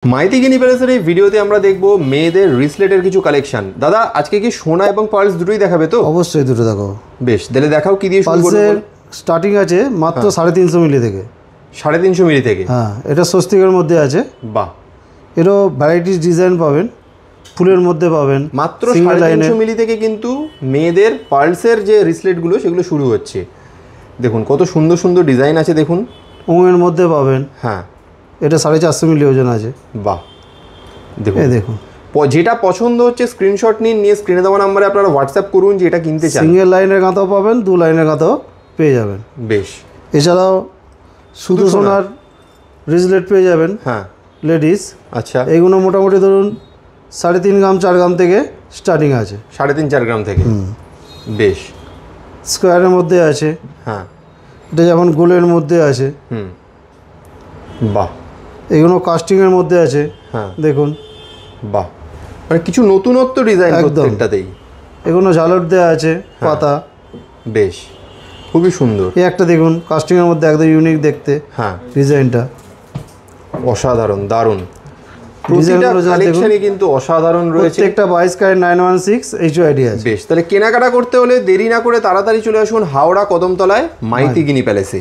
মাইতি গিনি প্যালেসের এই ভিডিওতে আমরা দেখব মেয়েদের রিসলেটের কিছু কালেকশন। দাদা আজকে কি সোনা এবং পার্লস দুটোই দেখাবে তো? অবশ্যই দুটো দেখাবো। বেশ, তাহলে দেখাও কি দিয়ে শুরু করব। পার্লসের স্টার্টিং আছে মাত্র 350 মিলি থেকে। 350 মিলি থেকে? হ্যাঁ, এটা স্বস্তিকের মধ্যে আছে। বাহ, এরও ভ্যারাইটিস ডিজাইন পাবেন, ফুলের মধ্যে পাবেন। মাত্র 350 মিলি থেকে কিন্তু মেয়েদের পার্লসের যে রিসলেটগুলো সেগুলো শুরু হচ্ছে। দেখুন কত সুন্দর সুন্দর ডিজাইন আছে, দেখুন ওমের মধ্যে পাবেন। হ্যাঁ, এটা 450 মিলি ওজন আছে। বাহ, দেখুন এই দেখুন, যেটা পছন্দ হচ্ছে স্ক্রিনশট নিন, নিয়ে স্ক্রিনে দেওয়া নাম্বারে আপনারা হোয়াটসঅ্যাপ করুন যে এটা কিনতে চান। সিঙ্গেল লাইনের গাঁথাও পাবেন, 2 লাইনের গাঁথাও পেয়ে যাবেন। বেশ, এছাড়াও শুধু সোনার রিসলেট পেয়ে যাবেন। হ্যাঁ লেডিস, আচ্ছা, এইগুলো মোটামুটি ধরুন 3.5 গ্রাম 4 গ্রাম থেকে স্টার্টিং আছে। 3.5-4 গ্রাম থেকে। বেশ, স্কোয়ারের মধ্যে আছে। হ্যাঁ, এটা যেমন গোলের মধ্যে আছে। বাহ, এগুলো কাস্টিংয়ের মধ্যে আছে। হ্যাঁ দেখুন, বাহ, মানে কিছু নতুনত্ব ডিজাইন প্রত্যেকটাতেই। এগুলো ঝালর দেওয়া আছে, পাতা। বেশ, খুবই সুন্দর। এই একটা দেখুন কাস্টিংয়ের মধ্যে একদম ইউনিক দেখতে। হ্যাঁ, ডিজাইনটা অসাধারণ, দারুণ। প্রতিটা কালেকশনই কিন্তু অসাধারণ রয়েছে। প্রত্যেকটা 22 ক্যারেট 916 HYD আছে। বেশ, তাহলে কেনাকাটা করতে হলে দেরি না করে তাড়াতাড়ি চলে আসুন হাওড়া কদমতলায় মাইতি গিনি প্যালেসে।